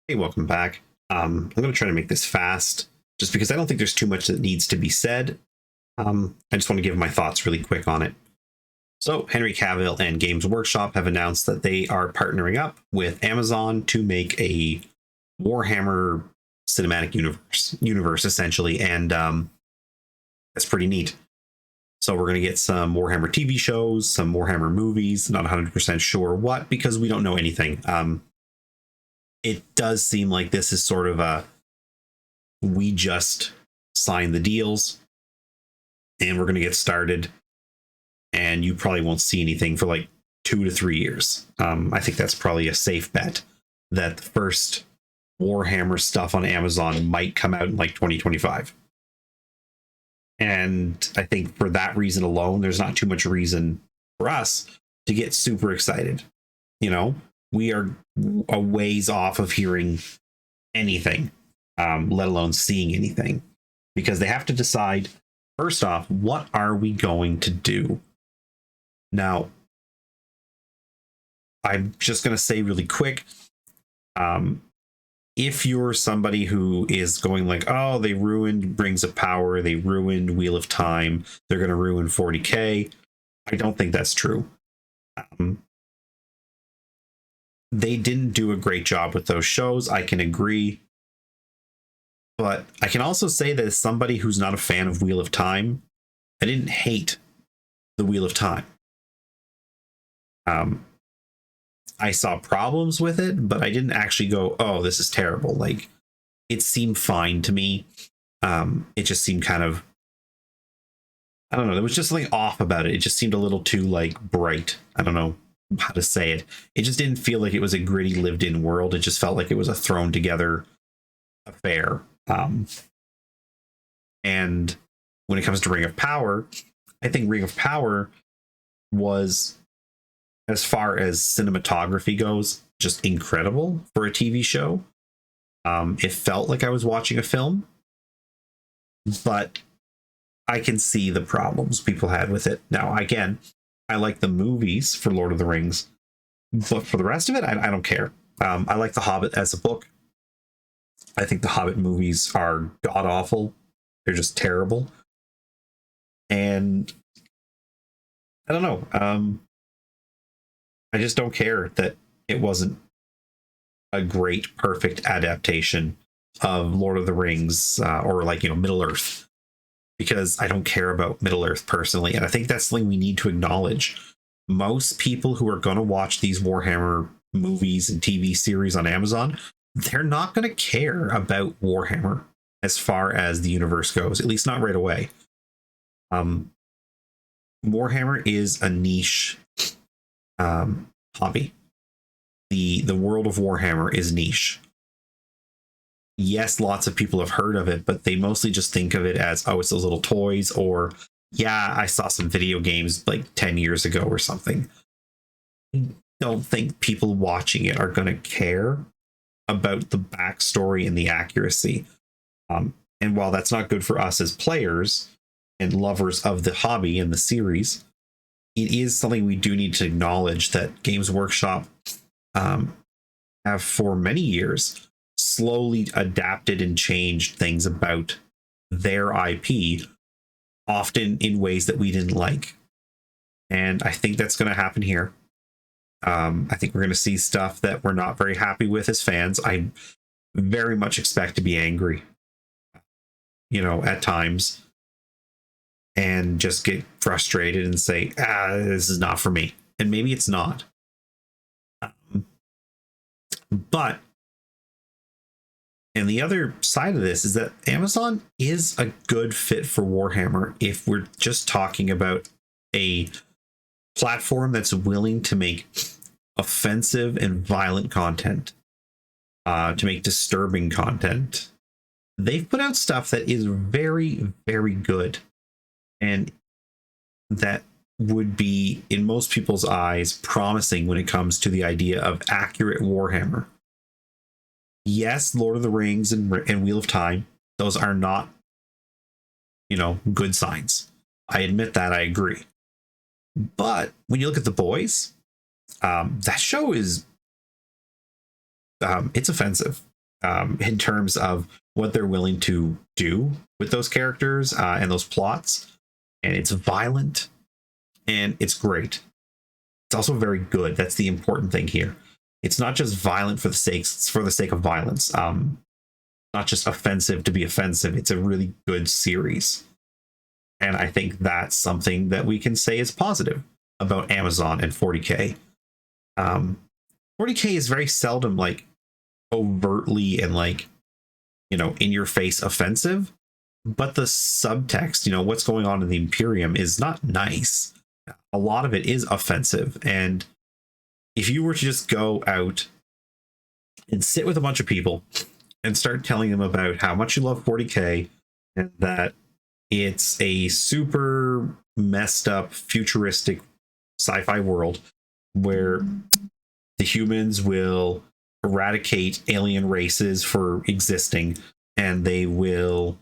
Hey, welcome back. I'm going to try to make this fast just because I don't think there's too much that needs to be said. I just want to give my thoughts really quick on it. So, Henry Cavill and Games Workshop have announced that they are partnering up with Amazon to make a Warhammer cinematic universe essentially, and that's pretty neat. So we're going to get some Warhammer TV shows, some Warhammer movies. Not 100% sure what because we don't know anything. It does seem like this is sort of we just signed the deals and we're going to get started, and you probably won't see anything for like 2 to 3 years. I think that's probably a safe bet that the first Warhammer stuff on Amazon might come out in like 2025. And I think for that reason alone, there's not too much reason for us to get super excited. You know, we are a ways off of hearing anything, let alone seeing anything, because they have to decide, first off, what are we going to do? Now, I'm just going to say really quick, if you're somebody who is going like, oh, they ruined Rings of Power, they ruined Wheel of Time, they're going to ruin 40K, I don't think that's true. They didn't do a great job with those shows. I can agree. But I can also say that as somebody who's not a fan of Wheel of Time, I didn't hate the Wheel of Time. I saw problems with it, but I didn't actually go, oh, this is terrible. Like, it seemed fine to me. It just seemed kind of, I don't know, there was just something off about it. It just seemed a little too like bright. I don't know how to say it. It just didn't feel like it was a gritty lived in world. It just felt like it was a thrown together affair. And when it comes to Ring of Power, I think Ring of Power was, as far as cinematography goes, just incredible for a TV show. It felt like I was watching a film, but I can see the problems people had with it. Now, again, I like the movies for Lord of the Rings, but for the rest of it, I don't care. I like The Hobbit as a book. I think the Hobbit movies are god awful. They're just terrible. And I don't know. I just don't care that it wasn't a great, perfect adaptation of Lord of the Rings or like, Middle Earth, because I don't care about Middle Earth personally. And I think that's something we need to acknowledge. Most people who are going to watch these Warhammer movies and TV series on Amazon, they're not going to care about Warhammer as far as the universe goes, at least not right away. Warhammer is a niche hobby. The world of Warhammer is niche. Yes, lots of people have heard of it, but they mostly just think of it as, oh, it's those little toys, or yeah, I saw some video games like 10 years ago or something. I don't think people watching it are going to care about the backstory and the accuracy. And while that's not good for us as players and lovers of the hobby and the series, it is something we do need to acknowledge that Games Workshop have for many years slowly adapted and changed things about their IP, often in ways that we didn't like. And I think that's going to happen here. I think we're going to see stuff that we're not very happy with as fans. I very much expect to be angry, at times, and just get frustrated and say, this is not for me. And maybe it's not. But, and the other side of this is that Amazon is a good fit for Warhammer if we're just talking about a platform that's willing to make offensive and violent content, to make disturbing content. They've put out stuff that is very, very good, and that would be, in most people's eyes, promising when it comes to the idea of accurate Warhammer. Yes, Lord of the Rings and Wheel of Time, those are not, good signs. I admit that, I agree. But when you look at The Boys, that show is it's offensive. in terms of what they're willing to do with those characters and those plots. And it's violent and it's great. It's also very good. That's the important thing here. It's not just violent for the sake of violence. Not just offensive to be offensive. It's a really good series. And I think that's something that we can say is positive about Amazon and 40K. 40K is very seldom like overtly and like, you know, in your face offensive, but the subtext, you know, what's going on in the Imperium is not nice. A lot of it is offensive. And if you were to just go out and sit with a bunch of people and start telling them about how much you love 40K and that it's a super messed up futuristic sci-fi world where the humans will eradicate alien races for existing, and they will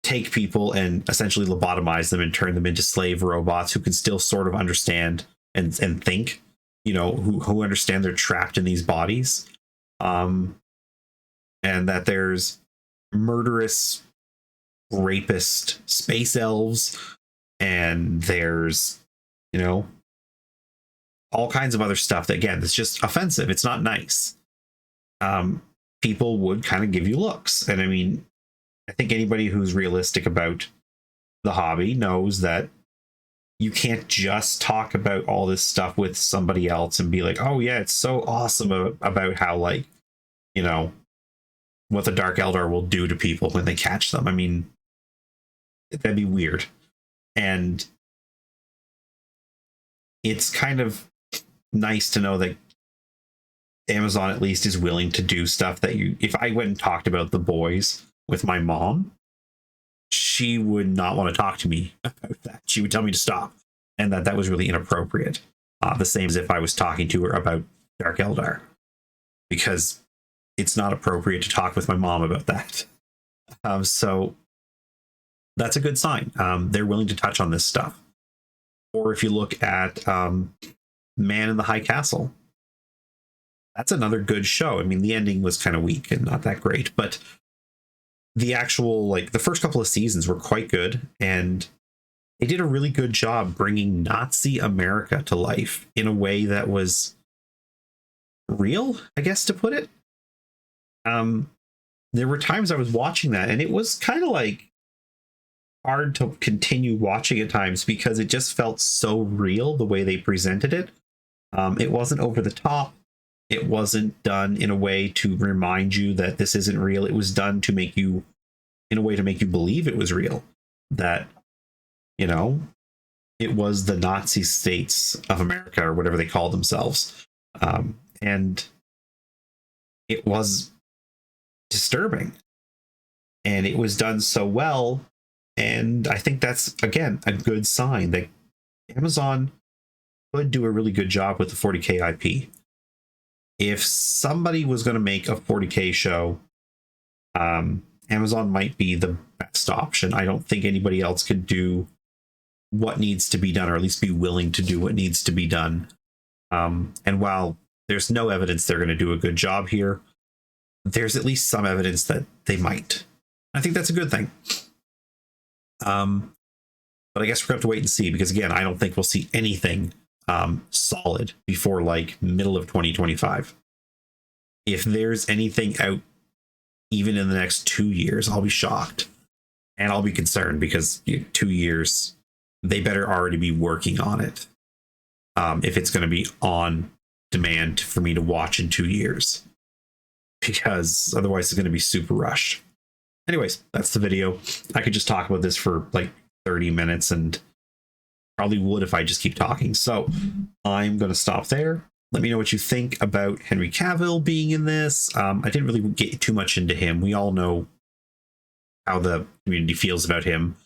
take people and essentially lobotomize them and turn them into slave robots who can still sort of understand and think, you know, who understand they're trapped in these bodies, and that there's murderous rapist space elves, and there's, you know, all kinds of other stuff that, again, it's just offensive. It's not nice. People would kind of give you looks. And I mean, I think anybody who's realistic about the hobby knows that you can't just talk about all this stuff with somebody else and be like, oh yeah, it's so awesome about how, like, you know, what the Dark Eldar will do to people when they catch them. I mean, that'd be weird. And it's kind of nice to know that Amazon at least is willing to do stuff that if I went and talked about The Boys with my mom, she would not want to talk to me about that. She would tell me to stop, and that was really inappropriate. The same as if I was talking to her about Dark Eldar, because it's not appropriate to talk with my mom about that. So that's a good sign. They're willing to touch on this stuff. Or if you look at Man in the High Castle, that's another good show. I mean, the ending was kind of weak and not that great, but the actual, like, the first couple of seasons were quite good, and they did a really good job bringing Nazi America to life in a way that was real, I guess, to put it. There were times I was watching that, and it was kind of like hard to continue watching at times because it just felt so real the way they presented it. It wasn't over the top. It wasn't done in a way to remind you that this isn't real. It was done to make you, in a way to make you believe it was real. That, you know, it was the Nazi states of America, or whatever they call themselves. And it was disturbing. And it was done so well. And I think that's, again, a good sign that Amazon could do a really good job with the 40K IP. If somebody was going to make a 40K show, Amazon might be the best option. I don't think anybody else could do what needs to be done, or at least be willing to do what needs to be done. And while there's no evidence they're going to do a good job here, there's at least some evidence that they might. I think that's a good thing. But I guess we're going to have to wait and see, because, again, I don't think we'll see anything solid before like middle of 2025. If there's anything out even in the next 2 years, I'll be shocked, and I'll be concerned, because 2 years, they better already be working on it. If it's going to be on demand for me to watch in 2 years, because otherwise it's going to be super rushed. Anyways, that's the video. I could just talk about this for like 30 minutes and probably would if I just keep talking. So I'm going to stop there. Let me know what you think about Henry Cavill being in this. I didn't really get too much into him. We all know how the community feels about him.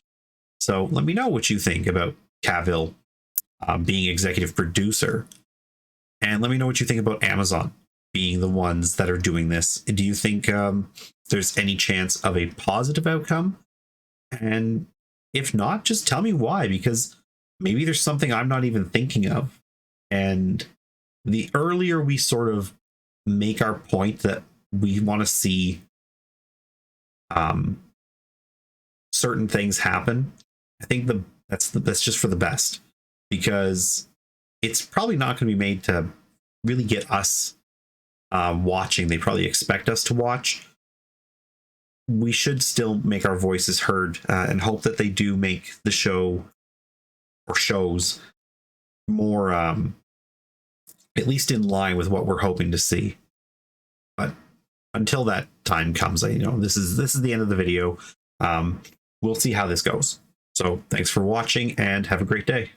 So let me know what you think about Cavill being executive producer. And let me know what you think about Amazon being the ones that are doing this. Do you think there's any chance of a positive outcome? And if not, just tell me why, because maybe there's something I'm not even thinking of. And the earlier we sort of make our point that we want to see certain things happen. I think that's just for the best, because it's probably not going to be made to really get us watching. They probably expect us to watch. We should still make our voices heard, and hope that they do make the show or shows more at least in line with what we're hoping to see. But until that time comes, this is the end of the video. We'll see how this goes. So thanks for watching and have a great day.